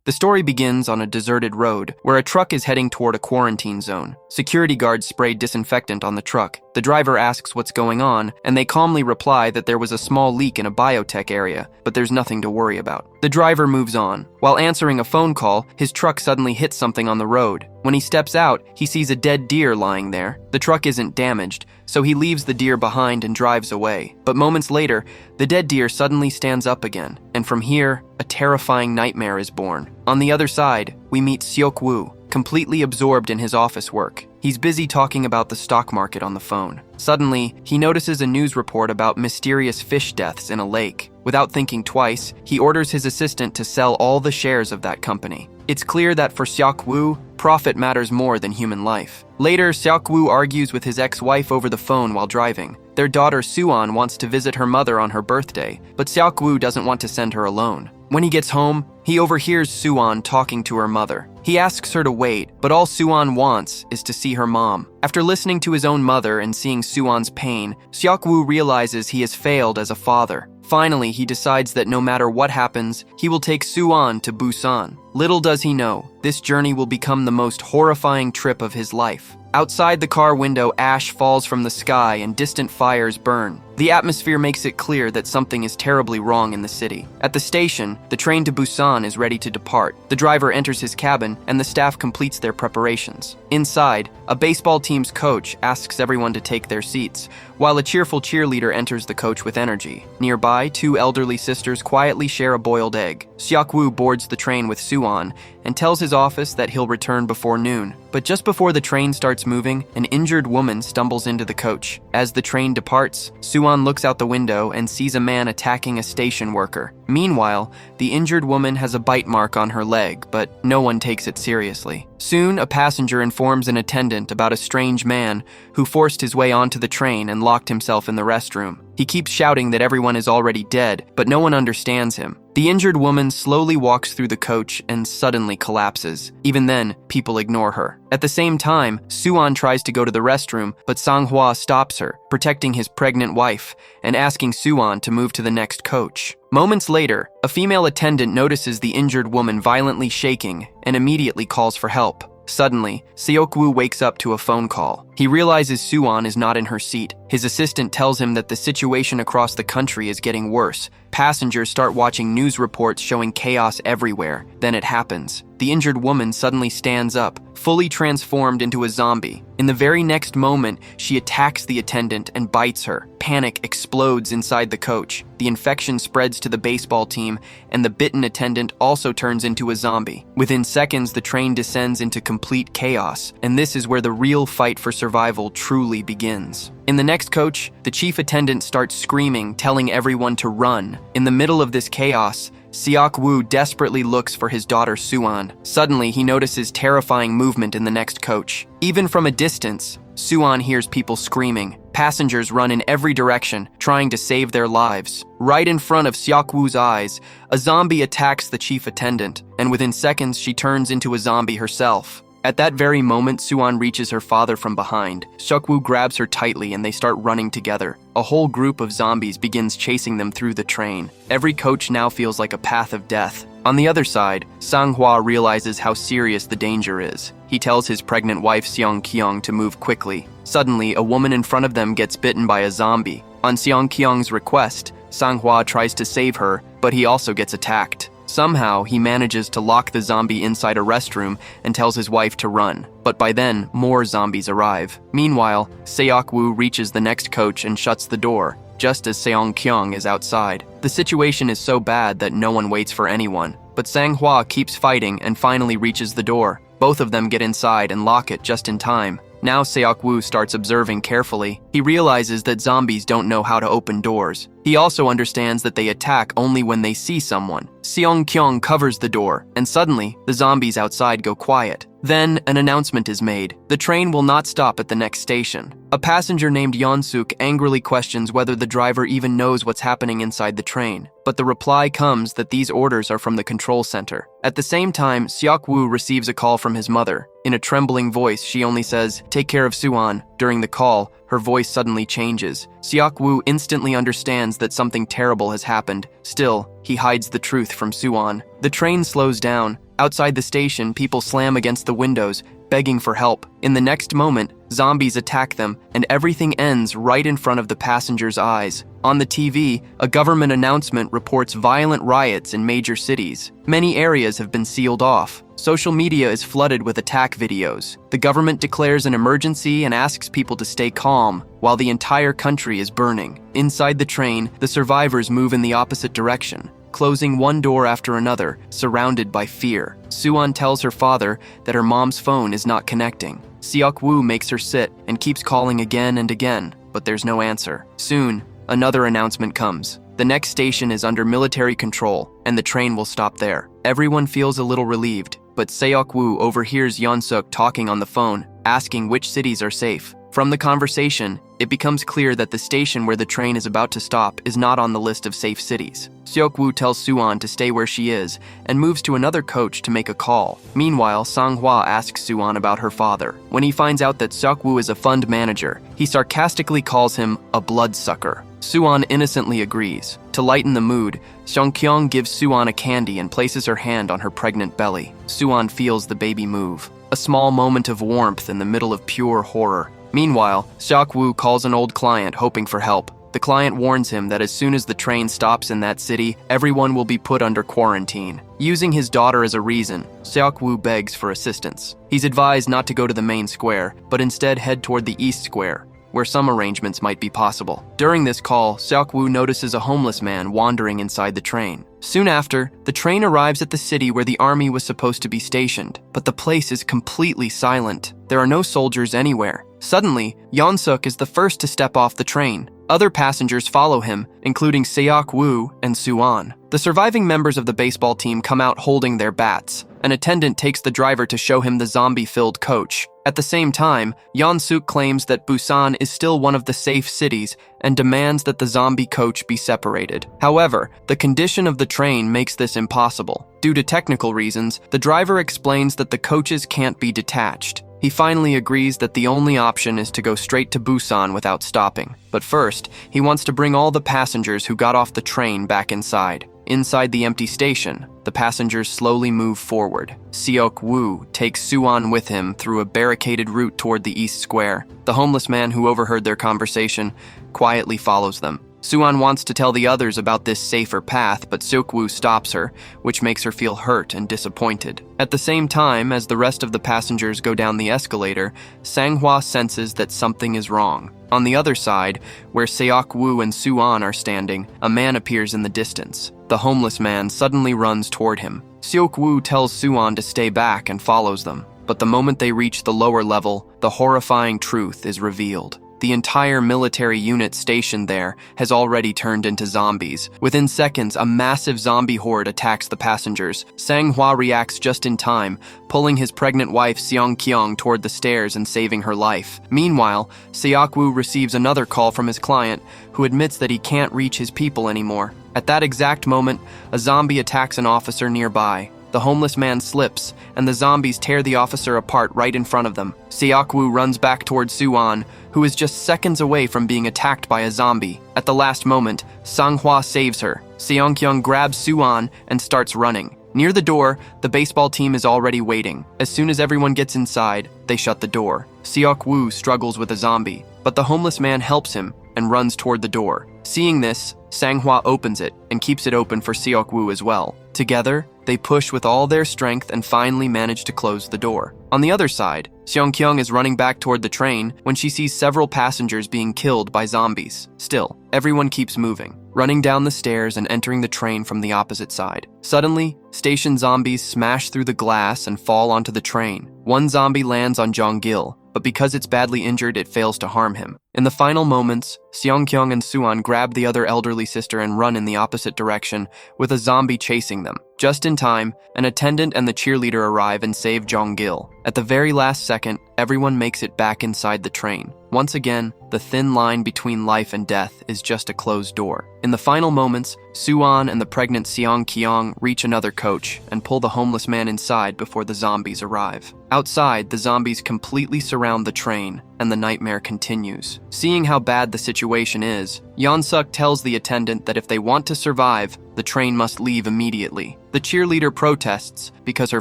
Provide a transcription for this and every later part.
The story begins on a deserted road where a truck is heading toward a quarantine zone. Security guards spray disinfectant on the truck. The driver asks what's going on, and they calmly reply that there was a small leak in a biotech area, but there's nothing to worry about. The driver moves on. While answering a phone call, his truck suddenly hits something on the road. When he steps out, he sees a dead deer lying there. The truck isn't damaged, so he leaves the deer behind and drives away. But moments later, the dead deer suddenly stands up again, and from here, a terrifying nightmare is born. On the other side, we meet Seok-woo, completely absorbed in his office work. He's busy talking about the stock market on the phone. Suddenly, he notices a news report about mysterious fish deaths in a lake. Without thinking twice, he orders his assistant to sell all the shares of that company. It's clear that for Seok-woo, profit matters more than human life. Later, Seok-woo argues with his ex-wife over the phone while driving. Their daughter Suan wants to visit her mother on her birthday, but Seok-woo doesn't want to send her alone. When he gets home, he overhears Suan talking to her mother. He asks her to wait, but all Suan wants is to see her mom. After listening to his own mother and seeing Suan's pain, Seok-woo realizes he has failed as a father. Finally, he decides that no matter what happens, he will take Suan to Busan. Little does he know, this journey will become the most horrifying trip of his life. Outside the car window, ash falls from the sky and distant fires burn. The atmosphere makes it clear that something is terribly wrong in the city. At the station, the train to Busan is ready to depart. The driver enters his cabin, and the staff completes their preparations. Inside, a baseball team's coach asks everyone to take their seats, while a cheerful cheerleader enters the coach with energy. Nearby, two elderly sisters quietly share a boiled egg. Seok-woo boards the train with Suan and tells his office that he'll return before noon. But just before the train starts moving, an injured woman stumbles into the coach. As the train departs, Suan looks out the window and sees a man attacking a station worker. Meanwhile, the injured woman has a bite mark on her leg, but no one takes it seriously. Soon, a passenger informs an attendant about a strange man who forced his way onto the train and locked himself in the restroom. He keeps shouting that everyone is already dead, but no one understands him. The injured woman slowly walks through the coach and suddenly collapses. Even then, people ignore her. At the same time, Suan tries to go to the restroom, but Sang-hwa stops her, protecting his pregnant wife and asking Suan to move to the next coach. Moments later, a female attendant notices the injured woman violently shaking and immediately calls for help. Suddenly, Seok-woo wakes up to a phone call. He realizes Suan is not in her seat. His assistant tells him that the situation across the country is getting worse. Passengers start watching news reports showing chaos everywhere. Then it happens. The injured woman suddenly stands up, fully transformed into a zombie. In the very next moment, she attacks the attendant and bites her. Panic explodes inside the coach. The infection spreads to the baseball team, and the bitten attendant also turns into a zombie. Within seconds, the train descends into complete chaos, and this is where the real fight for survival truly begins. In the next coach, the chief attendant starts screaming, telling everyone to run. In the middle of this chaos, Seok-woo desperately looks for his daughter Suan. Suddenly, he notices terrifying movement in the next coach. Even from a distance, Suan hears people screaming. Passengers run in every direction, trying to save their lives. Right in front of Seok-woo's eyes, a zombie attacks the chief attendant, and within seconds, she turns into a zombie herself. At that very moment, Suan reaches her father from behind. Seok-woo grabs her tightly and they start running together. A whole group of zombies begins chasing them through the train. Every coach now feels like a path of death. On the other side, Sang-hwa realizes how serious the danger is. He tells his pregnant wife Seong-kyung to move quickly. Suddenly, a woman in front of them gets bitten by a zombie. On Seong-kyung's request, Sang-hwa tries to save her, but he also gets attacked. Somehow, he manages to lock the zombie inside a restroom and tells his wife to run. But by then, more zombies arrive. Meanwhile, Seok-woo reaches the next coach and shuts the door, just as Seong-kyung is outside. The situation is so bad that no one waits for anyone. But Sang-hwa keeps fighting and finally reaches the door. Both of them get inside and lock it just in time. Now Seok-woo starts observing carefully. He realizes that zombies don't know how to open doors. He also understands that they attack only when they see someone. Seong-kyung covers the door, and suddenly, the zombies outside go quiet. Then, an announcement is made. The train will not stop at the next station. A passenger named Yeon-suk angrily questions whether the driver even knows what's happening inside the train. But the reply comes that these orders are from the control center. At the same time, Seok-woo receives a call from his mother. In a trembling voice, she only says, "Take care of Suan." During the call, her voice suddenly changes. Seok-woo instantly understands that something terrible has happened. Still, he hides the truth from Suan. The train slows down. Outside the station, people slam against the windows, begging for help. In the next moment, zombies attack them, and everything ends right in front of the passengers' eyes. On the TV, a government announcement reports violent riots in major cities. Many areas have been sealed off. Social media is flooded with attack videos. The government declares an emergency and asks people to stay calm while the entire country is burning. Inside the train, the survivors move in the opposite direction, closing one door after another, surrounded by fear. Suan tells her father that her mom's phone is not connecting. Seok-woo makes her sit and keeps calling again and again, but there's no answer. Soon, another announcement comes. The next station is under military control, and the train will stop there. Everyone feels a little relieved, but Seok-woo overhears Yeon-suk talking on the phone, asking which cities are safe. From the conversation, it becomes clear that the station where the train is about to stop is not on the list of safe cities. Seok-woo tells Suan to stay where she is and moves to another coach to make a call. Meanwhile, Sang-hwa asks Suan about her father. When he finds out that Seok-woo is a fund manager, he sarcastically calls him a bloodsucker. Suan innocently agrees. To lighten the mood, Seong-kyung gives Suan a candy and places her hand on her pregnant belly. Suan feels the baby move. A small moment of warmth in the middle of pure horror. Meanwhile, Seok-woo calls an old client hoping for help. The client warns him that as soon as the train stops in that city, everyone will be put under quarantine. Using his daughter as a reason, Seok-woo begs for assistance. He's advised not to go to the main square, but instead head toward the east square, where some arrangements might be possible. During this call, Seok-woo notices a homeless man wandering inside the train. Soon after, the train arrives at the city where the army was supposed to be stationed, but the place is completely silent. There are no soldiers anywhere. Suddenly, Yeon-suk is the first to step off the train. Other passengers follow him, including Seok-woo and Suan. The surviving members of the baseball team come out holding their bats. An attendant takes the driver to show him the zombie-filled coach. At the same time, Yeon-suk claims that Busan is still one of the safe cities and demands that the zombie coach be separated. However, the condition of the train makes this impossible. Due to technical reasons, the driver explains that the coaches can't be detached. He finally agrees that the only option is to go straight to Busan without stopping. But first, he wants to bring all the passengers who got off the train back inside. Inside the empty station, the passengers slowly move forward. Seok-woo takes Suan with him through a barricaded route toward the east square. The homeless man who overheard their conversation quietly follows them. Suan wants to tell the others about this safer path, but Seok-woo stops her, which makes her feel hurt and disappointed. At the same time, as the rest of the passengers go down the escalator, Sang-hwa senses that something is wrong. On the other side, where Seok-woo and Suan are standing, a man appears in the distance. The homeless man suddenly runs toward him. Seok-woo tells Suan to stay back and follows them. But the moment they reach the lower level, the horrifying truth is revealed. The entire military unit stationed there has already turned into zombies. Within seconds, a massive zombie horde attacks the passengers. Sang-hwa reacts just in time, pulling his pregnant wife Seong-kyung toward the stairs and saving her life. Meanwhile, Seok-woo receives another call from his client, who admits that he can't reach his people anymore. At that exact moment, a zombie attacks an officer nearby. The homeless man slips, and the zombies tear the officer apart right in front of them. Seok-woo runs back towards Suan, who is just seconds away from being attacked by a zombie. At the last moment, Sang-hwa saves her. Seong-kyung grabs Suan and starts running. Near the door, the baseball team is already waiting. As soon as everyone gets inside, they shut the door. Seok-woo struggles with a zombie, but the homeless man helps him and runs toward the door. Seeing this, Sang-hwa opens it and keeps it open for Seok-woo as well. Together, they push with all their strength and finally manage to close the door. On the other side, Seong-kyung is running back toward the train when she sees several passengers being killed by zombies. Still, everyone keeps moving, running down the stairs and entering the train from the opposite side. Suddenly, station zombies smash through the glass and fall onto the train. One zombie lands on Jong-gil, but because it's badly injured, it fails to harm him. In the final moments, Seong-kyung and Suan grab the other elderly sister and run in the opposite direction, with a zombie chasing them. Just in time, an attendant and the cheerleader arrive and save Jong-gil. At the very last second, everyone makes it back inside the train. Once again, the thin line between life and death is just a closed door. In the final moments, Suan and the pregnant Seong-kyung reach another coach and pull the homeless man inside before the zombies arrive. Outside, the zombies completely surround the train. and the nightmare continues. Seeing how bad the situation is, Yeon-suk tells the attendant that if they want to survive, the train must leave immediately. The cheerleader protests because her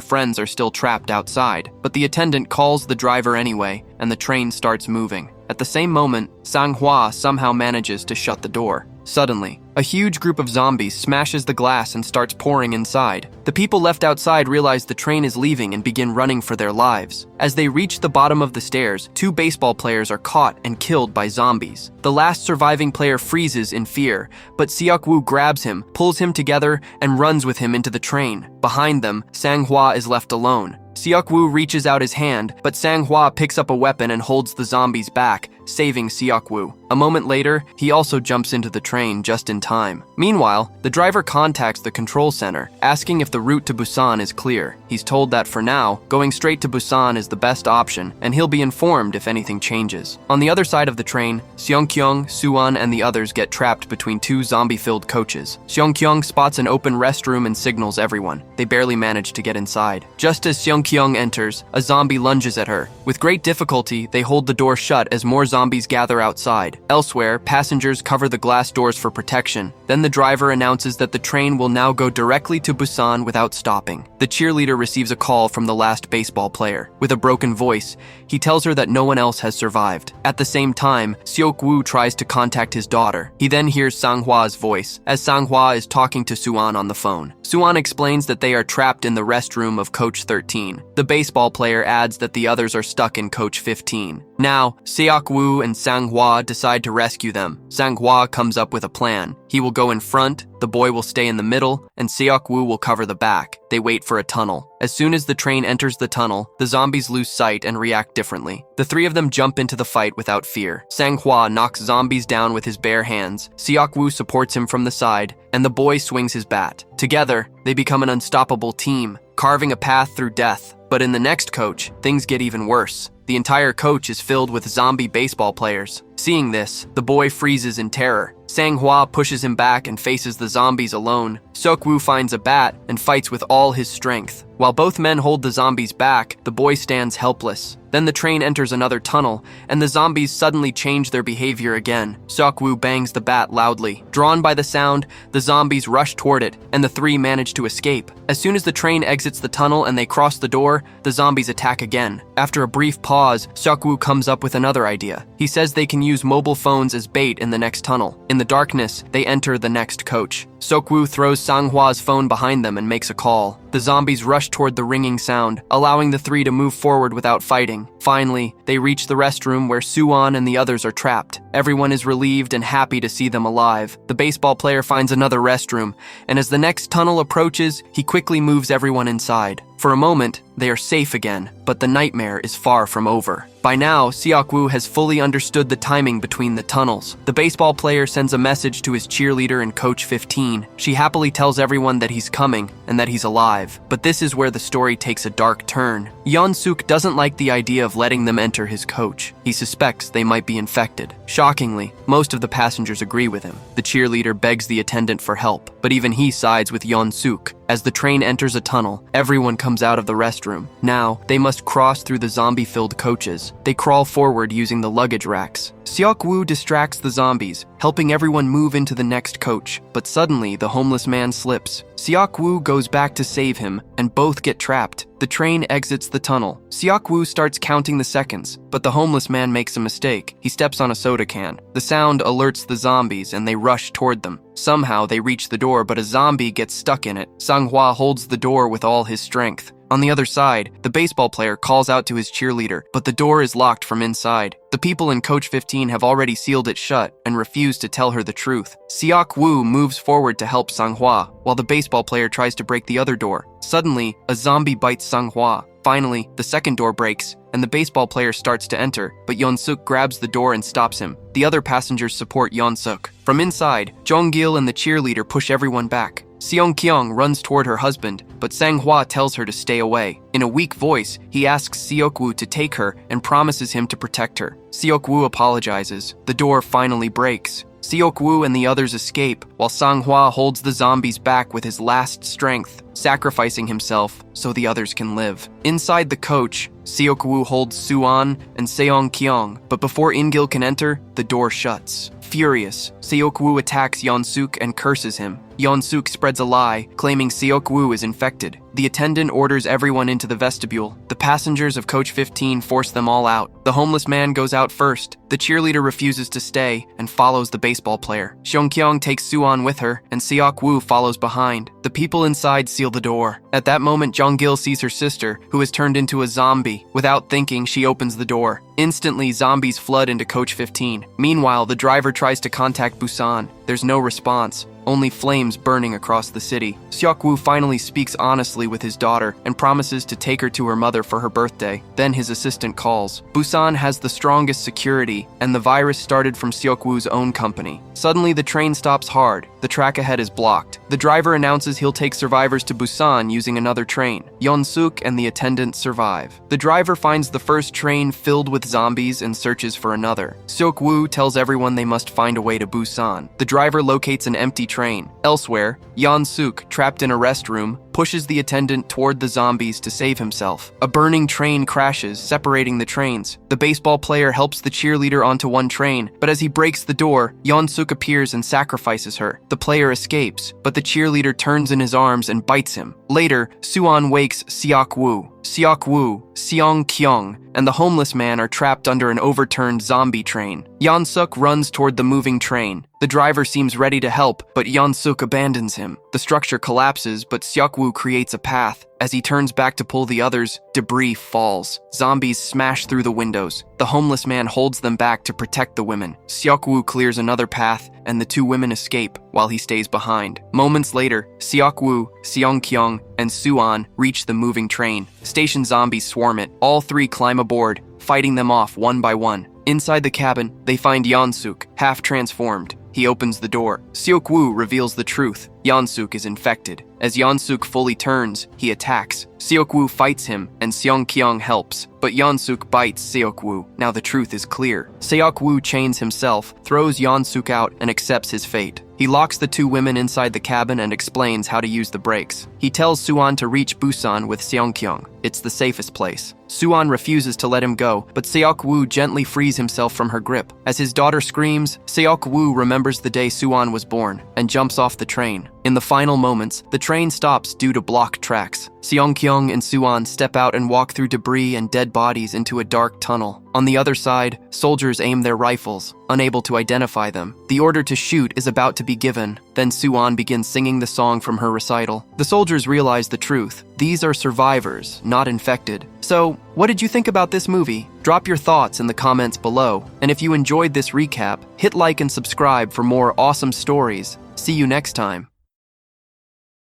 friends are still trapped outside, but the attendant calls the driver anyway, and the train starts moving. At the same moment, Sang-hwa somehow manages to shut the door. Suddenly, a huge group of zombies smashes the glass and starts pouring inside. The people left outside realize the train is leaving and begin running for their lives. As they reach the bottom of the stairs, 2 baseball players are caught and killed by zombies. The last surviving player freezes in fear, but Seok-woo grabs him, pulls him together, and runs with him into the train. Behind them, Sang-hwa is left alone. Seok-woo reaches out his hand, but Sang-hwa picks up a weapon and holds the zombies back, saving Seok-woo. A moment later, he also jumps into the train just in time. Meanwhile, the driver contacts the control center, asking if the route to Busan is clear. He's told that for now, going straight to Busan is the best option, and he'll be informed if anything changes. On the other side of the train, Seong-kyung, Suwon, and the others get trapped between 2 zombie-filled coaches. Seong-kyung spots an open restroom and signals everyone. They barely manage to get inside. Just as Seong-kyung enters, a zombie lunges at her. With great difficulty, they hold the door shut as more zombies gather outside. Elsewhere, passengers cover the glass doors for protection. Then the driver announces that the train will now go directly to Busan without stopping. The cheerleader receives a call from the last baseball player. With a broken voice, he tells her that no one else has survived. At the same time, Seok-woo tries to contact his daughter. He then hears Sang-hwa's voice, as Sang-hwa is talking to Suwon on the phone. Suwon explains that they are trapped in the restroom of Coach 13. The baseball player adds that the others are stuck in Coach 15. Now, Seok-woo and Sang-hwa decide to rescue them. Sang-hwa comes up with a plan. He will go in front, the boy will stay in the middle, and Seok-woo will cover the back. They wait for a tunnel. As soon as the train enters the tunnel, the zombies lose sight and react differently. The 3 of them jump into the fight without fear. Sang-hwa knocks zombies down with his bare hands, Seok-woo supports him from the side, and the boy swings his bat. Together, they become an unstoppable team, carving a path through death. But in the next coach, things get even worse. The entire coach is filled with zombie baseball players. Seeing this, the boy freezes in terror. Sang-hwa pushes him back and faces the zombies alone. Seok-woo finds a bat and fights with all his strength. While both men hold the zombies back, the boy stands helpless. Then the train enters another tunnel, and the zombies suddenly change their behavior again. Seok-woo bangs the bat loudly. Drawn by the sound, the zombies rush toward it, and the 3 manage to escape. As soon as the train exits the tunnel and they cross the door, the zombies attack again. After a brief pause, Seok-woo comes up with another idea. He says they can use mobile phones as bait in the next tunnel. In the darkness, they enter the next coach. Seok-woo throws Sang-hwa's phone behind them and makes a call. The zombies rush toward the ringing sound, allowing the 3 to move forward without fighting. Finally, they reach the restroom where Suwon and the others are trapped. Everyone is relieved and happy to see them alive. The baseball player finds another restroom, and as the next tunnel approaches, he quickly moves everyone inside. For a moment, they are safe again, but the nightmare is far from over. By now, Seok-woo has fully understood the timing between the tunnels. The baseball player sends a message to his cheerleader in Coach 15. She happily tells everyone that he's coming and that he's alive. But this is where the story takes a dark turn. Yeon-suk doesn't like the idea of letting them enter his coach. He suspects they might be infected. Shockingly, most of the passengers agree with him. The cheerleader begs the attendant for help, but even he sides with Yeon-suk. As the train enters a tunnel, everyone comes out of the restroom. Now, they must cross through the zombie-filled coaches. They crawl forward using the luggage racks. Seok-woo distracts the zombies, helping everyone move into the next coach. But suddenly, the homeless man slips. Seok-woo goes back to save him, and both get trapped. The train exits the tunnel. Seok-woo starts counting the seconds, but the homeless man makes a mistake. He steps on a soda can. The sound alerts the zombies, and they rush toward them. Somehow, they reach the door, but a zombie gets stuck in it. Sang-hwa holds the door with all his strength. On the other side, the baseball player calls out to his cheerleader, but the door is locked from inside. The people in Coach 15 have already sealed it shut and refuse to tell her the truth. Seok-woo moves forward to help Sang-hwa, while the baseball player tries to break the other door. Suddenly, a zombie bites Sang-hwa. Finally, the second door breaks, and the baseball player starts to enter, but Yeon-suk grabs the door and stops him. The other passengers support Yeon-suk. From inside, Jong-gil and the cheerleader push everyone back. Seong-kyung runs toward her husband, but Sang-hwa tells her to stay away. In a weak voice, he asks Seok-woo to take her and promises him to protect her. Seok-woo apologizes. The door finally breaks. Seok-woo and the others escape, while Sang-hwa holds the zombies back with his last strength, sacrificing himself so the others can live. Inside the coach, Seok-woo holds Soo-an and Seong-kyung, but before In-gil can enter, the door shuts. Furious, Seok-woo attacks Yeon-suk and curses him. Yeon-suk spreads a lie, claiming Seok-woo is infected. The attendant orders everyone into the vestibule. The passengers of Coach 15 force them all out. The homeless man goes out first. The cheerleader refuses to stay and follows the baseball player. Seong-kyung takes Soo-an with her, and Seok-woo follows behind. The people inside seal the door. At that moment, Jong-gil sees her sister, who has turned into a zombie. Without thinking, she opens the door. Instantly, zombies flood into Coach 15. Meanwhile, the driver tries to contact Busan. There's no response. Only flames burning across the city. Seok-woo finally speaks honestly with his daughter and promises to take her to her mother for her birthday. Then his assistant calls. Busan has the strongest security, and the virus started from Seok-woo's own company. Suddenly, the train stops hard. The track ahead is blocked. The driver announces he'll take survivors to Busan using another train. Yeon-suk and the attendant survive. The driver finds the first train filled with zombies and searches for another. Seok-woo tells everyone they must find a way to Busan. The driver locates an empty train. Elsewhere, Yeon-suk, trapped in a restroom, pushes the attendant toward the zombies to save himself. A burning train crashes, separating the trains. The baseball player helps the cheerleader onto one train, but as he breaks the door, Yeon-suk appears and sacrifices her. The player escapes, but the cheerleader turns in his arms and bites him. Later, Soo-an wakes Seok-woo. Seok-woo, Seong-kyung, and the homeless man are trapped under an overturned zombie train. Yeon-suk runs toward the moving train. The driver seems ready to help, but Yeon-suk abandons him. The structure collapses, but Seok-woo creates a path. As he turns back to pull the others, debris falls. Zombies smash through the windows. The homeless man holds them back to protect the women. Seok-woo clears another path, and the two women escape, while he stays behind. Moments later, Seok-woo, Seong-kyung, and Soo-an reach the moving train. Station zombies swarm it. All three climb aboard, fighting them off one by one. Inside the cabin, they find Yeon-suk, half transformed. He opens the door. Seok-woo reveals the truth. Yeon-suk is infected. As Yeon-suk fully turns, he attacks. Seok-woo fights him, and Seong-kyung helps, but Yeon-suk bites Seok-woo. Now the truth is clear. Seok-woo chains himself, throws Yeon-suk out, and accepts his fate. He locks the two women inside the cabin and explains how to use the brakes. He tells Soo-an to reach Busan with Seong-kyung. It's the safest place. Soo-an refuses to let him go, but Seok-woo gently frees himself from her grip. As his daughter screams, Seok-woo remembers the day Soo-an was born and jumps off the train. In the final moments, the train stops due to blocked tracks. Seong-kyung and Soo-an step out and walk through debris and dead bodies into a dark tunnel. On the other side, soldiers aim their rifles, unable to identify them. The order to shoot is about to be given. Then Soo-an begins singing the song from her recital. The soldiers realize the truth. These are survivors, not infected. So, what did you think about this movie? Drop your thoughts in the comments below. And if you enjoyed this recap, hit like and subscribe for more awesome stories. See you next time.